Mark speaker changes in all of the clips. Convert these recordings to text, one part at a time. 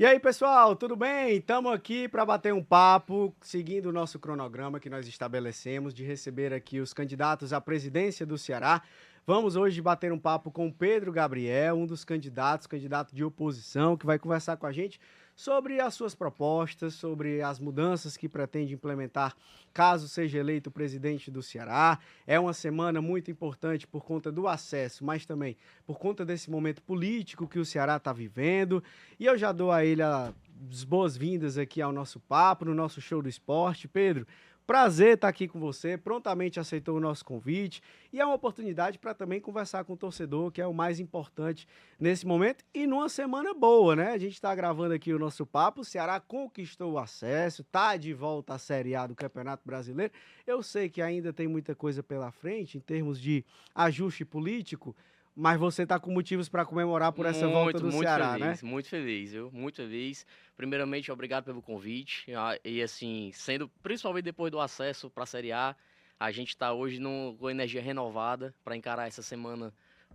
Speaker 1: E aí, pessoal, tudo bem? Estamos aqui para bater um papo, seguindo o nosso cronograma que nós estabelecemos de receber aqui os candidatos à presidência do Ceará. Vamos hoje bater um papo com o Pedro Gabriel, um dos candidatos, candidato de oposição, que vai conversar com a gente sobre as suas propostas, sobre as mudanças que pretende implementar caso seja eleito presidente do Ceará. É uma semana muito importante por conta do acesso, mas também por conta desse momento político que o Ceará está vivendo. E eu já dou a ele as boas-vindas aqui ao nosso papo, no nosso show do esporte. Pedro, prazer estar aqui com você, prontamente aceitou o nosso convite e é uma oportunidade para também conversar com o torcedor, que é o mais importante nesse momento e numa semana boa, né? A gente está gravando aqui o nosso papo, o Ceará conquistou o acesso, tá de volta à Série A do Campeonato Brasileiro. Eu sei que ainda tem muita coisa pela frente em termos de ajuste político, mas você está com motivos para comemorar por essa volta
Speaker 2: Muito,
Speaker 1: do Ceará, né?
Speaker 2: muito feliz, viu? Muito feliz. Primeiramente, obrigado pelo convite. E assim, sendo principalmente depois do acesso para a Série A gente está hoje com energia renovada para encarar essa semana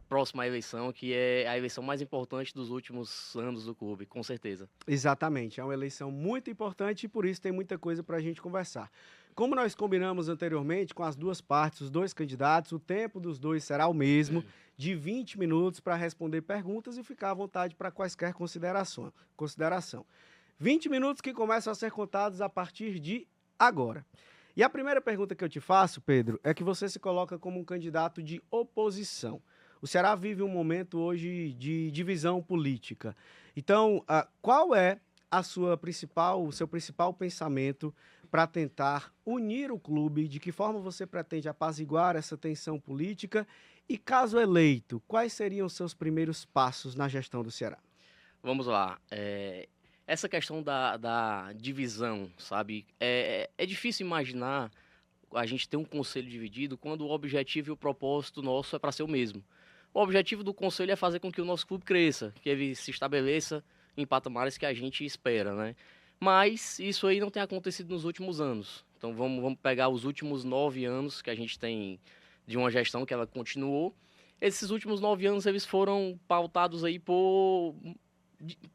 Speaker 2: próxima à eleição, que é a eleição mais importante dos últimos anos do clube, com certeza.
Speaker 1: Exatamente, é uma eleição muito importante e por isso tem muita coisa para a gente conversar. Como nós combinamos anteriormente com as duas partes, os dois candidatos, o tempo dos dois será o mesmo, de 20 minutos para responder perguntas e ficar à vontade para quaisquer consideração. 20 minutos que começam a ser contados a partir de agora. E a primeira pergunta que eu te faço, Pedro, é que você se coloca como um candidato de oposição. O Ceará vive um momento hoje de divisão política. Então, qual é o seu principal pensamento para tentar unir o clube? De que forma você pretende apaziguar essa tensão política? E caso eleito, quais seriam os seus primeiros passos na gestão do Ceará?
Speaker 2: Vamos lá. Essa questão da divisão, sabe? É difícil imaginar a gente ter um conselho dividido quando o objetivo e o propósito nosso é para ser o mesmo. O objetivo do conselho é fazer com que o nosso clube cresça, que ele se estabeleça em patamares que a gente espera, né? Mas isso aí não tem acontecido nos últimos anos. Então vamos pegar os últimos 9 anos que a gente tem de uma gestão que ela continuou. Esses últimos 9 anos eles foram pautados aí por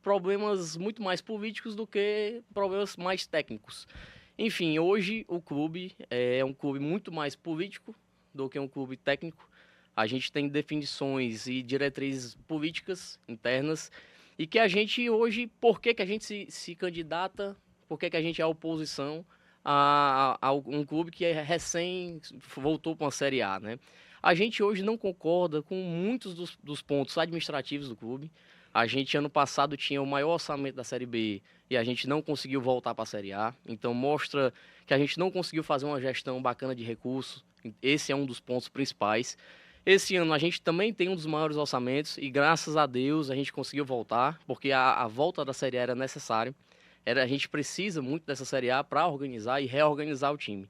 Speaker 2: problemas muito mais políticos do que problemas mais técnicos. Enfim, hoje o clube é um clube muito mais político do que um clube técnico. A gente tem definições e diretrizes políticas internas e que a gente hoje, por que a gente se candidata, por que a gente é a oposição a um clube que é recém voltou para uma Série A, né? A gente hoje não concorda com muitos dos pontos administrativos do clube. A gente, ano passado, tinha o maior orçamento da Série B e a gente não conseguiu voltar para a Série A. Então, mostra que a gente não conseguiu fazer uma gestão bacana de recursos. Esse é um dos pontos principais. Esse ano, a gente também tem um dos maiores orçamentos e, graças a Deus, a gente conseguiu voltar, porque a volta da Série A era necessária. A gente precisa muito dessa Série A para organizar e reorganizar o time.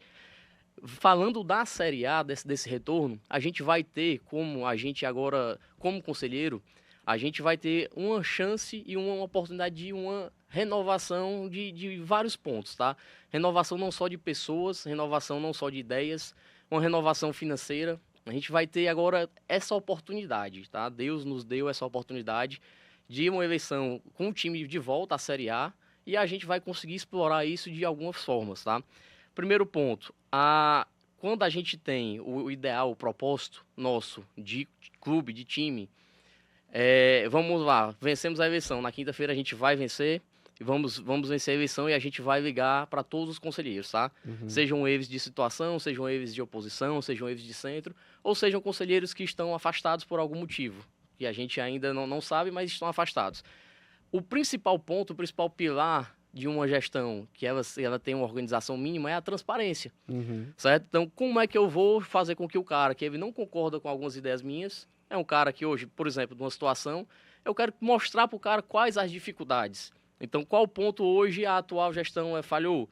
Speaker 2: Falando da Série A, desse retorno, a gente vai ter, como a gente agora, como conselheiro, a gente vai ter uma chance e uma oportunidade de uma renovação de vários pontos, tá? Renovação não só de pessoas, renovação não só de ideias, uma renovação financeira. A gente vai ter agora essa oportunidade, tá? Deus nos deu essa oportunidade de uma eleição com o time de volta à Série A e a gente vai conseguir explorar isso de algumas formas, tá? Primeiro ponto, quando a gente tem o ideal, o propósito nosso de clube, de time, vamos lá, vencemos a eleição. Na quinta-feira a gente vai vencer, e vamos vencer a eleição e a gente vai ligar para todos os conselheiros, tá?
Speaker 1: Uhum.
Speaker 2: Sejam eles de situação, sejam eles de oposição, sejam eles de centro, ou sejam conselheiros que estão afastados por algum motivo, que a gente ainda não sabe, mas estão afastados. O principal ponto, o principal pilar de uma gestão que ela tem uma organização mínima é a transparência,
Speaker 1: Uhum.
Speaker 2: certo? Então, como é que eu vou fazer com que o cara que ele não concorda com algumas ideias minhas, é um cara que hoje, por exemplo, numa situação, eu quero mostrar para o cara quais as dificuldades. Então, qual ponto hoje a atual gestão falhou?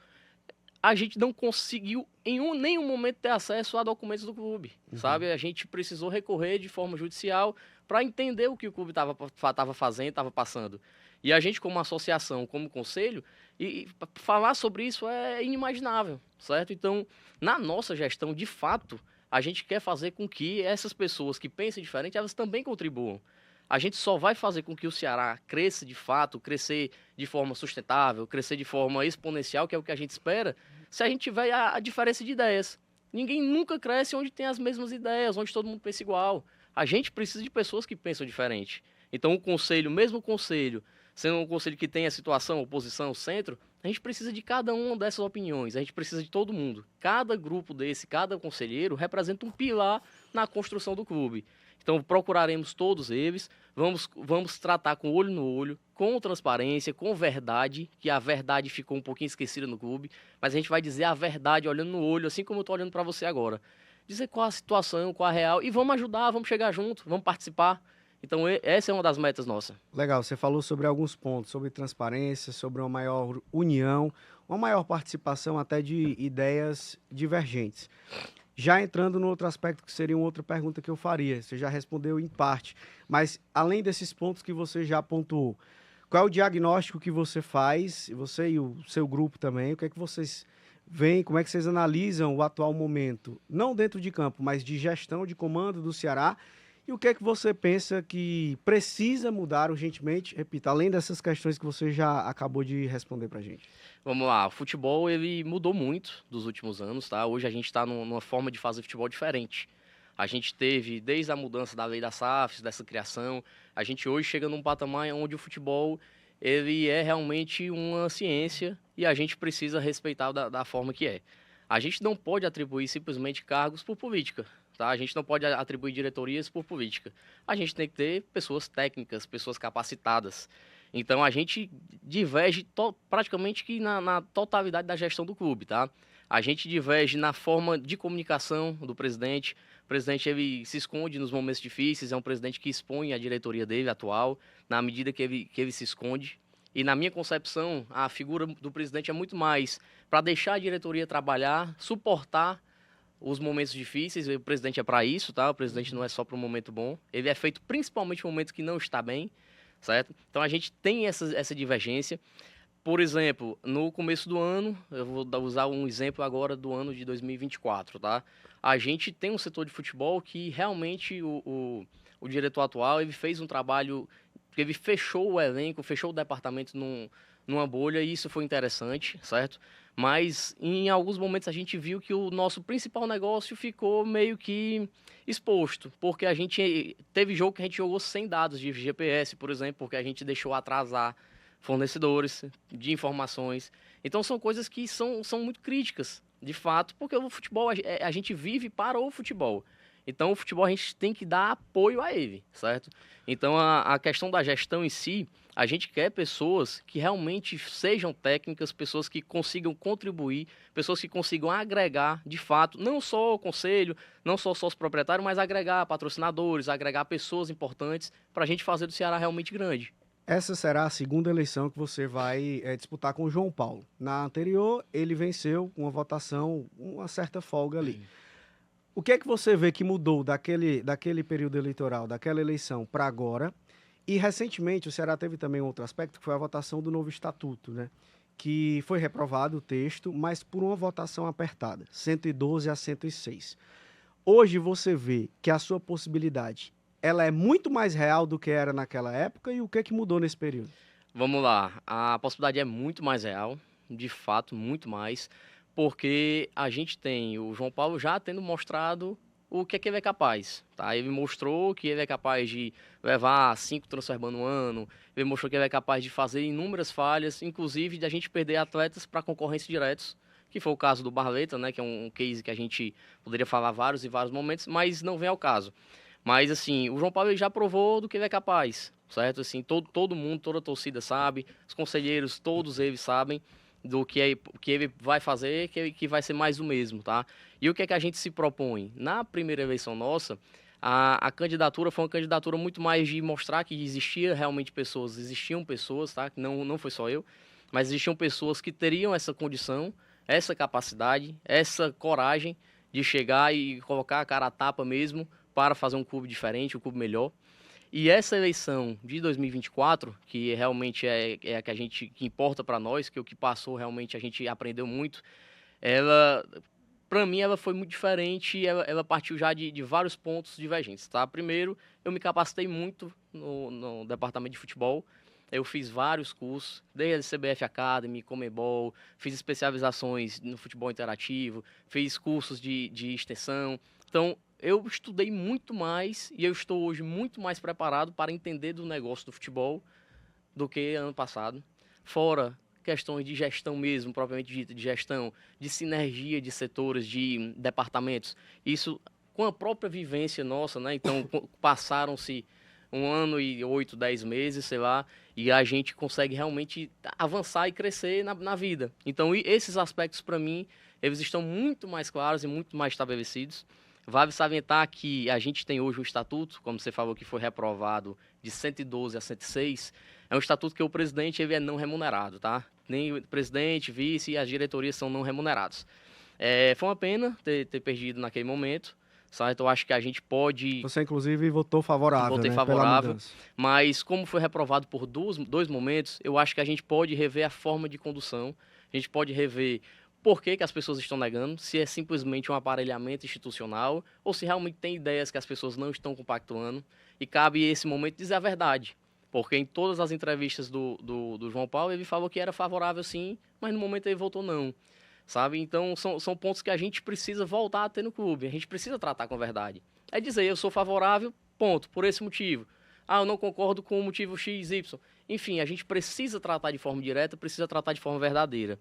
Speaker 2: A gente não conseguiu em nenhum momento ter acesso a documentos do clube,
Speaker 1: Uhum.
Speaker 2: sabe? A gente precisou recorrer de forma judicial para entender o que o clube estava fazendo, estava passando. E a gente, como associação, como conselho, e falar sobre isso é inimaginável, certo? Então, na nossa gestão, de fato, a gente quer fazer com que essas pessoas que pensem diferente, elas também contribuam. A gente só vai fazer com que o Ceará cresça de fato, crescer de forma sustentável, crescer de forma exponencial, que é o que a gente espera, se a gente tiver a diferença de ideias. Ninguém nunca cresce onde tem as mesmas ideias, onde todo mundo pensa igual. A gente precisa de pessoas que pensam diferente. Então, o conselho, mesmo o conselho, sendo um conselho que tem a situação, oposição, centro, a gente precisa de cada uma dessas opiniões, a gente precisa de todo mundo. Cada grupo desse, cada conselheiro representa um pilar na construção do clube. Então, procuraremos todos eles, vamos tratar com olho no olho, com transparência, com verdade, que a verdade ficou um pouquinho esquecida no clube, mas a gente vai dizer a verdade olhando no olho, assim como eu estou olhando para você agora. Dizer qual a situação, qual a real, e vamos ajudar, vamos chegar junto, vamos participar. Então, essa é uma das metas nossas.
Speaker 1: Legal, você falou sobre alguns pontos, sobre transparência, sobre uma maior união, uma maior participação até de ideias divergentes. Já entrando no outro aspecto, que seria uma outra pergunta que eu faria, você já respondeu em parte, mas além desses pontos que você já pontuou, qual é o diagnóstico que você faz, você e o seu grupo também, o que é que vocês veem, como é que vocês analisam o atual momento, não dentro de campo, mas de gestão, de comando do Ceará, e o que é que você pensa que precisa mudar urgentemente, repito, além dessas questões que você já acabou de responder para a gente?
Speaker 2: Vamos lá, o futebol ele mudou muito dos últimos anos, tá? Hoje a gente está numa forma de fazer futebol diferente. A gente teve, desde a mudança da lei das SAFs, dessa criação, a gente hoje chega num patamar onde o futebol ele é realmente uma ciência e a gente precisa respeitar da forma que é. A gente não pode atribuir simplesmente cargos por política, tá? A gente não pode atribuir diretorias por política. A gente tem que ter pessoas técnicas, pessoas capacitadas. Então a gente diverge praticamente que na totalidade da gestão do clube, tá? A gente diverge na forma de comunicação do presidente. O presidente ele se esconde nos momentos difíceis, é um presidente que expõe a diretoria dele atual, na medida que ele se esconde. E na minha concepção, a figura do presidente é muito mais para deixar a diretoria trabalhar, suportar os momentos difíceis. O presidente é para isso, tá? O presidente não é só para um momento bom. Ele é feito principalmente em momentos que não está bem, certo? Então a gente tem essa divergência. Por exemplo, no começo do ano, eu vou usar um exemplo agora do ano de 2024, tá? A gente tem um setor de futebol que realmente o diretor atual ele fez um trabalho, ele fechou o elenco, fechou o departamento numa bolha e isso foi interessante, certo? Mas em alguns momentos a gente viu que o nosso principal negócio ficou meio que exposto, porque a gente teve jogo que a gente jogou sem dados de GPS, por exemplo, porque a gente deixou atrasar fornecedores de informações. Então são coisas que são muito críticas, de fato, porque o futebol, a gente vive para o futebol. Então o futebol a gente tem que dar apoio a ele, certo? Então a questão da gestão em si, a gente quer pessoas que realmente sejam técnicas, pessoas que consigam contribuir, pessoas que consigam agregar, de fato, não só o conselho, não só os proprietários, mas agregar patrocinadores, agregar pessoas importantes para a gente fazer do Ceará realmente grande.
Speaker 1: Essa será a segunda eleição que você vai disputar com o João Paulo. Na anterior, ele venceu com uma votação, uma certa folga ali. O que é que você vê que mudou daquele período eleitoral, daquela eleição para agora? E recentemente o Ceará teve também outro aspecto, que foi a votação do novo estatuto, né? Que foi reprovado o texto, mas por uma votação apertada, 112 a 106. Hoje você vê que a sua possibilidade, ela é muito mais real do que era naquela época, e o que é que mudou nesse período?
Speaker 2: Vamos lá, a possibilidade é muito mais real, de fato, muito mais, porque a gente tem o João Paulo já tendo mostrado o que é que ele é capaz, tá? Ele mostrou que ele é capaz de levar 5 transferbando no ano, ele mostrou que ele é capaz de fazer inúmeras falhas, inclusive de a gente perder atletas para concorrência diretos, que foi o caso do Barleta, né, que é um case que a gente poderia falar vários e vários momentos, mas não vem ao caso. Mas, assim, o João Paulo já provou do que ele é capaz, certo? Assim, todo mundo, toda a torcida sabe, os conselheiros, todos eles sabem do que ele vai fazer, que vai ser mais o mesmo, tá? E o que é que a gente se propõe? Na primeira eleição nossa, a candidatura foi uma candidatura muito mais de mostrar que existiam pessoas, tá? Que não foi só eu, mas existiam pessoas que teriam essa condição, essa capacidade, essa coragem de chegar e colocar a cara a tapa mesmo para fazer um clube diferente, um clube melhor. E essa eleição de 2024, que realmente é a que importa para nós, que é o que passou realmente a gente aprendeu muito, ela para mim ela foi muito diferente e ela partiu já de vários pontos divergentes, tá? Primeiro, eu me capacitei muito no departamento de futebol. Eu fiz vários cursos, desde a CBF Academy, Comebol, fiz especializações no futebol interativo, fiz cursos de extensão. Então, eu estudei muito mais e eu estou hoje muito mais preparado para entender do negócio do futebol do que ano passado. Fora questões de gestão mesmo, propriamente dita, de gestão, de sinergia de setores, de departamentos. Isso com a própria vivência nossa, né? Então, passaram-se 1 ano e 8, 10 meses, sei lá, e a gente consegue realmente avançar e crescer na vida. Então, esses aspectos, para mim, eles estão muito mais claros e muito mais estabelecidos. Vale salientar que a gente tem hoje um estatuto, como você falou que foi reprovado de 112 a 106, é um estatuto que o presidente ele é não remunerado, tá? Nem o presidente, vice e as diretorias são não remunerados. Foi uma pena ter perdido naquele momento, certo? Eu acho que a gente pode...
Speaker 1: Você, inclusive, votou favorável,
Speaker 2: Votei
Speaker 1: né?
Speaker 2: favorável, mas como foi reprovado por dois momentos, eu acho que a gente pode rever a forma de condução, a gente pode rever por que as pessoas estão negando, se é simplesmente um aparelhamento institucional ou se realmente tem ideias que as pessoas não estão compactuando, e cabe esse momento dizer a verdade. Porque em todas as entrevistas do João Paulo, ele falou que era favorável sim, mas no momento ele votou não, sabe? Então, são pontos que a gente precisa voltar a ter no clube, a gente precisa tratar com a verdade. É dizer, eu sou favorável, ponto, por esse motivo. Ah, eu não concordo com o motivo X, Y. Enfim, a gente precisa tratar de forma direta, precisa tratar de forma verdadeira.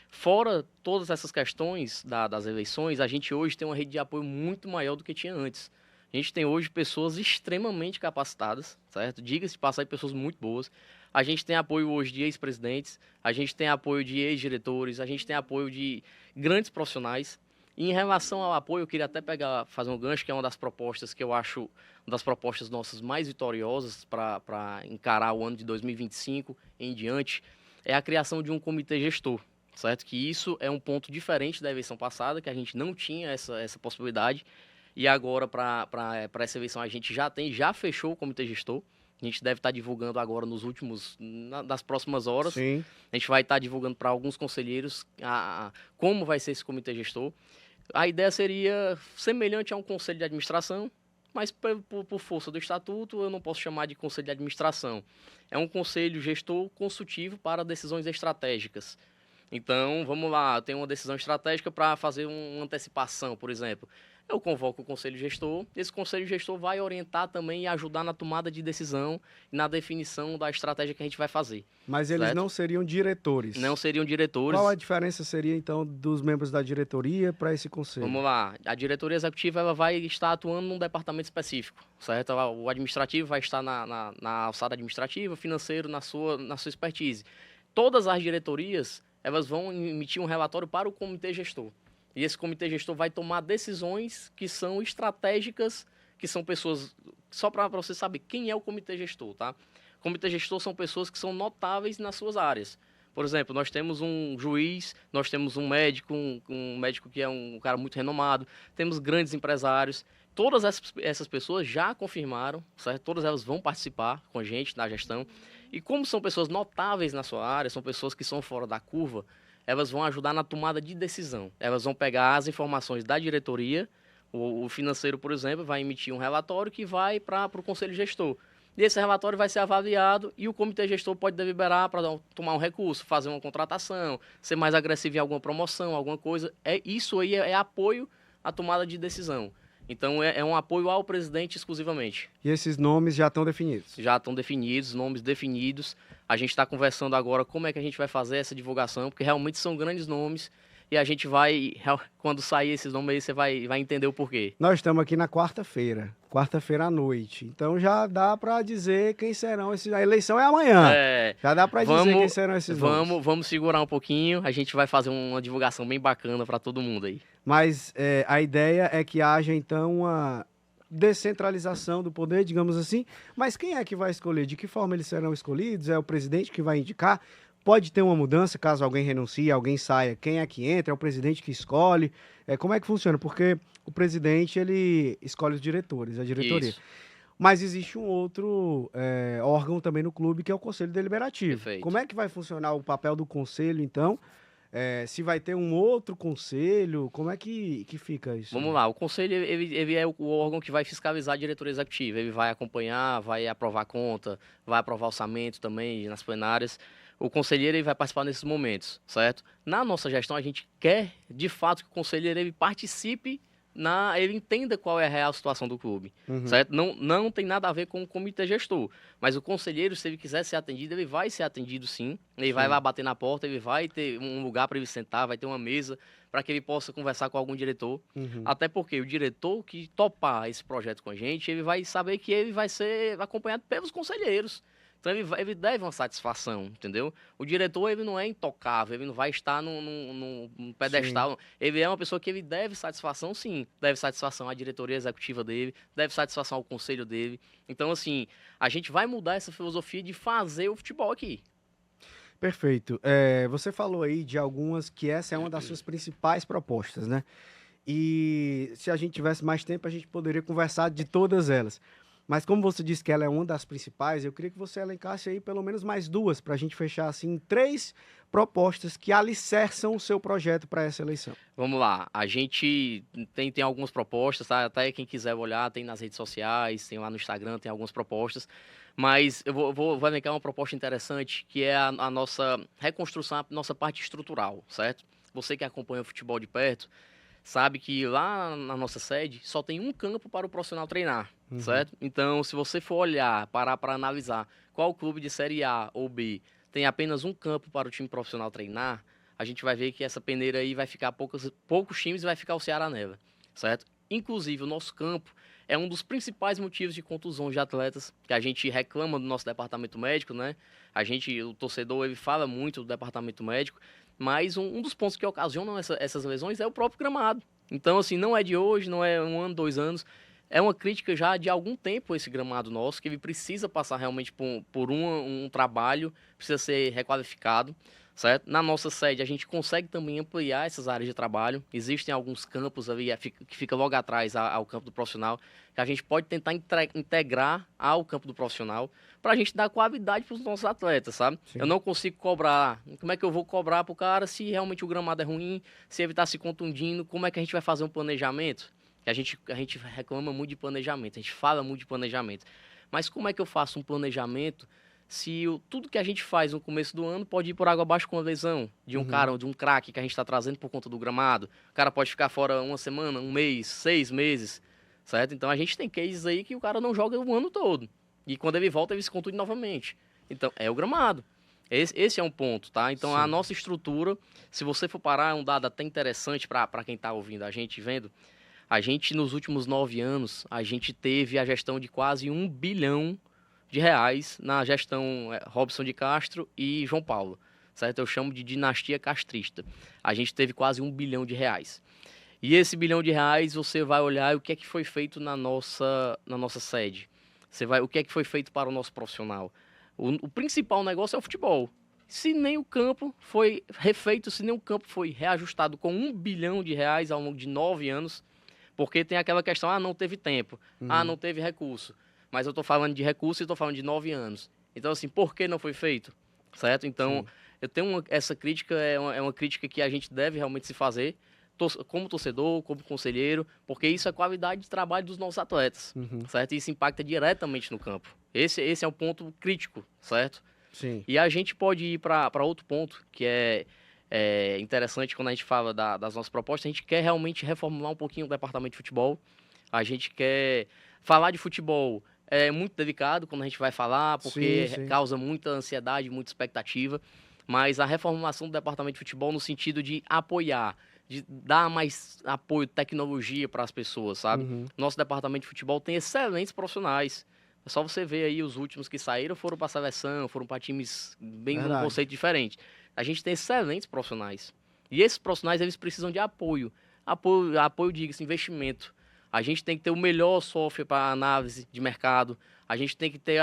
Speaker 2: Fora todas essas questões das eleições, a gente hoje tem uma rede de apoio muito maior do que tinha antes. A gente tem hoje pessoas extremamente capacitadas, certo? Diga-se de passagem, pessoas muito boas. A gente tem apoio hoje de ex-presidentes, a gente tem apoio de ex-diretores, a gente tem apoio de grandes profissionais. E em relação ao apoio, eu queria até fazer um gancho, que é uma das propostas que eu acho uma das propostas nossas mais vitoriosas para encarar o ano de 2025 em diante, é a criação de um comitê gestor, certo? Que isso é um ponto diferente da eleição passada, que a gente não tinha essa possibilidade. E agora, para essa eleição, a gente já fechou o comitê gestor. A gente deve estar divulgando agora nas próximas horas.
Speaker 1: Sim.
Speaker 2: A gente vai estar divulgando para alguns conselheiros como vai ser esse comitê gestor. A ideia seria semelhante a um conselho de administração, mas por força do estatuto eu não posso chamar de conselho de administração. É um conselho gestor consultivo para decisões estratégicas. Então, vamos lá, eu tenho uma decisão estratégica para fazer uma antecipação, por exemplo. Eu convoco o conselho gestor, esse conselho gestor vai orientar também e ajudar na tomada de decisão e na definição da estratégia que a gente vai fazer.
Speaker 1: Mas eles
Speaker 2: certo?
Speaker 1: não seriam diretores.
Speaker 2: Não seriam diretores.
Speaker 1: Qual a diferença seria, então, dos membros da diretoria para esse conselho?
Speaker 2: Vamos lá, a diretoria executiva ela vai estar atuando num departamento específico, certo? O administrativo vai estar na alçada administrativa, o financeiro na sua expertise. Todas as diretorias elas vão emitir um relatório para o comitê gestor. E esse comitê gestor vai tomar decisões que são estratégicas, que são pessoas... Só para você saber quem é o comitê gestor, tá? O comitê gestor são pessoas que são notáveis nas suas áreas. Por exemplo, nós temos um juiz, nós temos um médico, um médico que é um cara muito renomado, temos grandes empresários. Todas essas pessoas já confirmaram, certo? Todas elas vão participar com a gente na gestão. E como são pessoas notáveis na sua área, são pessoas que são fora da curva, elas vão ajudar na tomada de decisão. Elas vão pegar as informações da diretoria, o financeiro, por exemplo, vai emitir um relatório que vai para o conselho gestor. E esse relatório vai ser avaliado e o comitê gestor pode deliberar para tomar um recurso, fazer uma contratação, ser mais agressivo em alguma promoção, alguma coisa. Isso aí é apoio à tomada de decisão. Então, é um apoio ao presidente exclusivamente.
Speaker 1: E esses nomes já estão definidos?
Speaker 2: Já estão definidos, nomes definidos. A gente está conversando agora como é que a gente vai fazer essa divulgação, porque realmente são grandes nomes e a gente vai, quando sair esses nomes aí, você vai entender o porquê.
Speaker 1: Nós estamos aqui na quarta-feira à noite. Então já dá para dizer quem serão esses... A eleição é amanhã. Já dá para dizer quem serão esses nomes.
Speaker 2: Vamos segurar um pouquinho. A gente vai fazer uma divulgação bem bacana para todo mundo aí.
Speaker 1: Mas a ideia é que haja, então, uma descentralização do poder, digamos assim. Mas quem é que vai escolher? De que forma eles serão escolhidos? É o presidente que vai indicar? Pode ter uma mudança caso alguém renuncie, alguém saia. Quem é que entra? É o presidente que escolhe? Como é que funciona? Porque o presidente, ele escolhe os diretores, a diretoria.
Speaker 2: Isso.
Speaker 1: Mas existe um outro órgão também no clube, que é o Conselho Deliberativo.
Speaker 2: Perfeito.
Speaker 1: Como é que vai funcionar o papel do conselho, então, Se vai ter um outro conselho, como é que fica isso?
Speaker 2: Vamos lá, o conselho ele é o órgão que vai fiscalizar a diretoria executiva, ele vai acompanhar, vai aprovar conta, vai aprovar orçamento também nas plenárias. O conselheiro ele vai participar nesses momentos, certo? Na nossa gestão, a gente quer, de fato, que o conselheiro ele participe, ele entenda qual é a real situação do clube,
Speaker 1: Uhum.
Speaker 2: certo? Não tem nada a ver com o comitê gestor, mas o conselheiro, se ele quiser ser atendido, ele vai ser atendido sim, ele vai
Speaker 1: Sim.
Speaker 2: lá bater na porta, ele vai ter um lugar para ele sentar, vai ter uma mesa para que ele possa conversar com algum diretor,
Speaker 1: Uhum.
Speaker 2: até porque o diretor que topar esse projeto com a gente, ele vai saber que ele vai ser acompanhado pelos conselheiros. Então ele deve uma satisfação, entendeu? O diretor ele não é intocável, ele não vai estar num
Speaker 1: Sim.
Speaker 2: pedestal. Ele é uma pessoa que ele deve satisfação, sim. Deve satisfação à diretoria executiva dele, deve satisfação ao conselho dele. Então, assim, a gente vai mudar essa filosofia de fazer o futebol aqui.
Speaker 1: Perfeito. Você falou aí de algumas que essa é uma das suas principais propostas, né? E se a gente tivesse mais tempo, a gente poderia conversar de todas elas. Mas como você disse que ela é uma das principais, eu queria que você elencasse aí pelo menos mais duas, para a gente fechar assim, três propostas que alicerçam o seu projeto para essa eleição.
Speaker 2: Vamos lá, a gente tem algumas propostas, tá? Até quem quiser olhar, tem nas redes sociais, tem lá no Instagram, tem algumas propostas. Mas eu vou elencar uma proposta interessante, que é a nossa reconstrução, a nossa parte estrutural, certo? Você que acompanha o futebol de perto, sabe que lá na nossa sede só tem um campo para o profissional treinar,
Speaker 1: Uhum.
Speaker 2: certo? Então, se você for olhar, parar para analisar qual clube de Série A ou B tem apenas um campo para o time profissional treinar, a gente vai ver que essa peneira aí vai ficar poucos times e vai ficar o Ceará nela, certo? Inclusive, o nosso campo é um dos principais motivos de contusão de atletas, que a gente reclama do nosso departamento médico, né? O torcedor, ele fala muito do departamento médico, mas um dos pontos que ocasionam essas lesões é o próprio gramado. Então, assim, não é de hoje, não é um ano, 2 anos. É uma crítica já de algum tempo esse gramado nosso, que ele precisa passar realmente por um trabalho, precisa ser requalificado, certo? Na nossa sede, a gente consegue também ampliar essas áreas de trabalho. Existem alguns campos ali que fica logo atrás ao campo do profissional, que a gente pode tentar integrar ao campo do profissional, para a gente dar qualidade para os nossos atletas, sabe? Eu
Speaker 1: Sim.
Speaker 2: não consigo cobrar. Como é que eu vou cobrar pro cara se realmente o gramado é ruim, se ele está se contundindo? Como é que a gente vai fazer um planejamento? A gente reclama muito de planejamento, a gente fala muito de planejamento. Mas como é que eu faço um planejamento se tudo que a gente faz no começo do ano pode ir por água abaixo com a lesão de um
Speaker 1: Uhum.
Speaker 2: cara, de um craque que a gente está trazendo por conta do gramado? O cara pode ficar fora uma semana, um mês, 6 meses, certo? Então a gente tem cases aí que o cara não joga o ano todo. E quando ele volta, ele se contunde novamente. Então, é o gramado. Esse é um ponto, tá? Então, a
Speaker 1: Sim.
Speaker 2: nossa estrutura, se você for parar, é um dado até interessante para quem está ouvindo a gente e vendo. A gente, nos últimos 9 anos, a gente teve a gestão de quase R$ 1 bilhão na gestão Robson de Castro e João Paulo, certo? Eu chamo de dinastia castrista. A gente teve quase R$ 1 bilhão. E esse R$ 1 bilhão, você vai olhar o que é que foi feito na nossa sede. O que é que foi feito para o nosso profissional. O principal negócio é o futebol. Se nem o campo foi refeito, se nem o campo foi reajustado com R$ 1 bilhão ao longo de 9 anos, porque tem aquela questão, não teve tempo,
Speaker 1: Uhum.
Speaker 2: não teve recurso. Mas eu estou falando de recurso e estou falando de 9 anos. Então, assim, por que não foi feito? Certo? Então,
Speaker 1: Sim.
Speaker 2: eu tenho essa crítica, é uma crítica que a gente deve realmente se fazer, como torcedor, como conselheiro, porque isso é qualidade de trabalho dos nossos atletas,
Speaker 1: Uhum.
Speaker 2: certo? E isso impacta diretamente no campo. Esse é um ponto crítico, certo?
Speaker 1: Sim.
Speaker 2: E a gente pode ir para outro ponto, que é interessante quando a gente fala das nossas propostas. A gente quer realmente reformular um pouquinho o departamento de futebol. A gente quer falar de futebol. É muito delicado quando a gente vai falar,
Speaker 1: Sim,
Speaker 2: porque
Speaker 1: sim.
Speaker 2: causa muita ansiedade, muita expectativa. Mas a reformulação do departamento de futebol no sentido de apoiar, de dar mais apoio, tecnologia para as pessoas, sabe?
Speaker 1: Uhum.
Speaker 2: Nosso departamento de futebol tem excelentes profissionais. É só você ver aí os últimos que saíram, foram para a seleção, foram para times bem num
Speaker 1: Verdade.
Speaker 2: conceito diferente. A gente tem excelentes profissionais. E esses profissionais, eles precisam de apoio. Apoio diga-se, investimento. A gente tem que ter o melhor software para análise de mercado. A gente tem que ter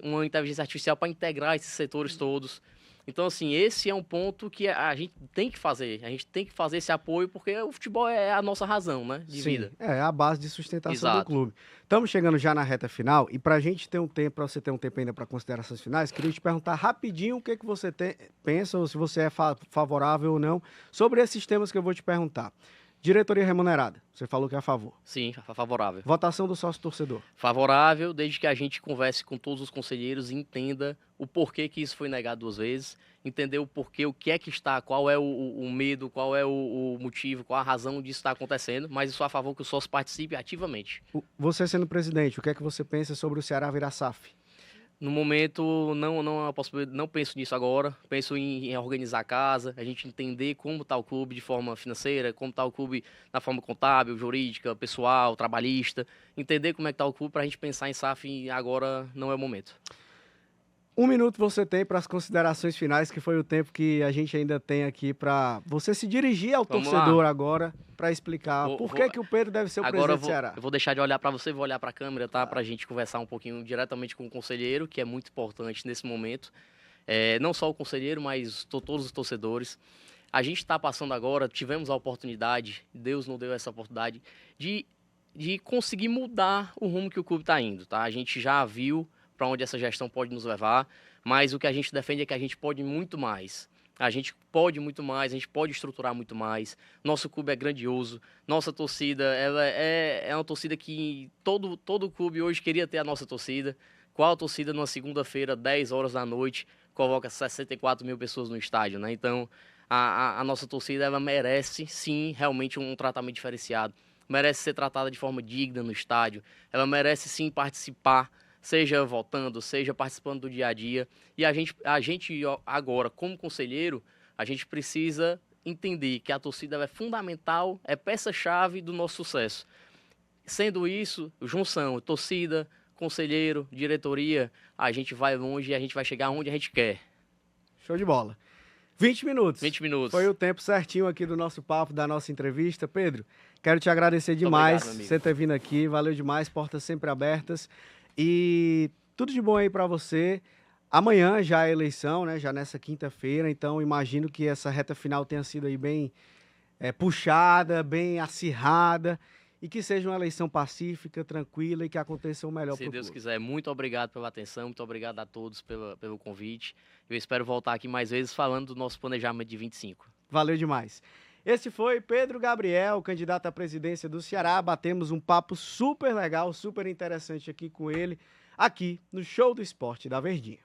Speaker 2: uma inteligência artificial para integrar esses setores todos. Então, assim, esse é um ponto que a gente tem que fazer. A gente tem que fazer esse apoio, porque o futebol é a nossa razão, né, de
Speaker 1: Sim,
Speaker 2: vida.
Speaker 1: é a base de sustentação do
Speaker 2: Exato.
Speaker 1: clube. Estamos chegando já na reta final e para a gente ter um tempo, para você ter um tempo ainda para considerações finais, queria te perguntar rapidinho o que que você pensa ou se você é favorável ou não sobre esses temas que eu vou te perguntar. Diretoria remunerada, você falou que é a favor.
Speaker 2: Sim, favorável.
Speaker 1: Votação do sócio torcedor.
Speaker 2: Favorável, desde que a gente converse com todos os conselheiros e entenda o porquê que isso foi negado 2 vezes, entender o porquê, o que é que está, qual é o medo, qual é o motivo, qual a razão disso estar acontecendo, mas eu sou a favor que o sócio participe ativamente.
Speaker 1: Você sendo presidente, o que é que você pensa sobre o Ceará virar SAF?
Speaker 2: No momento, não é uma possibilidade, não penso nisso agora. Penso em organizar a casa, a gente entender como está o clube de forma financeira, como está o clube na forma contábil, jurídica, pessoal, trabalhista. Entender como é que está o clube para a gente pensar em SAF agora não é o momento.
Speaker 1: 1 minuto você tem para as considerações finais, que foi o tempo que a gente ainda tem aqui para você se dirigir ao
Speaker 2: Vamos
Speaker 1: torcedor
Speaker 2: lá.
Speaker 1: agora, para explicar
Speaker 2: Vou-
Speaker 1: por
Speaker 2: vou-
Speaker 1: que que o Pedro deve ser o
Speaker 2: Agora
Speaker 1: presidente do Ceará.
Speaker 2: eu vou deixar de olhar para você, vou olhar para a câmera, tá? Para a gente conversar um pouquinho diretamente com o conselheiro, que é muito importante nesse momento. Não só o conselheiro, mas todos os torcedores. A gente está passando agora, tivemos a oportunidade, Deus nos deu essa oportunidade, de, de conseguir mudar o rumo que o clube está indo, tá? A gente já viu para onde essa gestão pode nos levar, mas o que a gente defende é que a gente pode muito mais. A gente pode muito mais, a gente pode estruturar muito mais. Nosso clube é grandioso, nossa torcida ela é uma torcida que todo clube hoje queria ter a nossa torcida. Qual torcida numa segunda-feira, 10 horas da noite, convoca 64 mil pessoas no estádio, né? Então, a nossa torcida ela merece, sim, realmente um tratamento diferenciado. Merece ser tratada de forma digna no estádio. Ela merece, sim, participar, seja votando, seja participando do dia a dia. E a gente agora, como conselheiro, a gente precisa entender que a torcida ela é fundamental, é peça-chave do nosso sucesso. Sendo isso, junção, torcida, conselheiro, diretoria, a gente vai longe e a gente vai chegar onde a gente quer.
Speaker 1: Show de bola. 20 minutos.
Speaker 2: 20 minutos.
Speaker 1: Foi o tempo certinho aqui do nosso papo, da nossa entrevista. Pedro, quero te agradecer
Speaker 2: Muito
Speaker 1: demais
Speaker 2: obrigado, meu amigo.
Speaker 1: você ter vindo aqui. Valeu demais, portas sempre abertas. E tudo de bom aí para você. Amanhã já é eleição, né? Já nessa quinta-feira. Então, imagino que essa reta final tenha sido aí bem puxada, bem acirrada. E que seja uma eleição pacífica, tranquila e que aconteça o melhor
Speaker 2: Se
Speaker 1: para o
Speaker 2: Deus
Speaker 1: clube.
Speaker 2: quiser, muito obrigado pela atenção, muito obrigado a todos pelo convite. Eu espero voltar aqui mais vezes falando do nosso planejamento de 25.
Speaker 1: Valeu demais. Esse foi Pedro Gabriel, candidato à presidência do Ceará. Batemos um papo super legal, super interessante aqui com ele, aqui no Show do Esporte da Verdinha.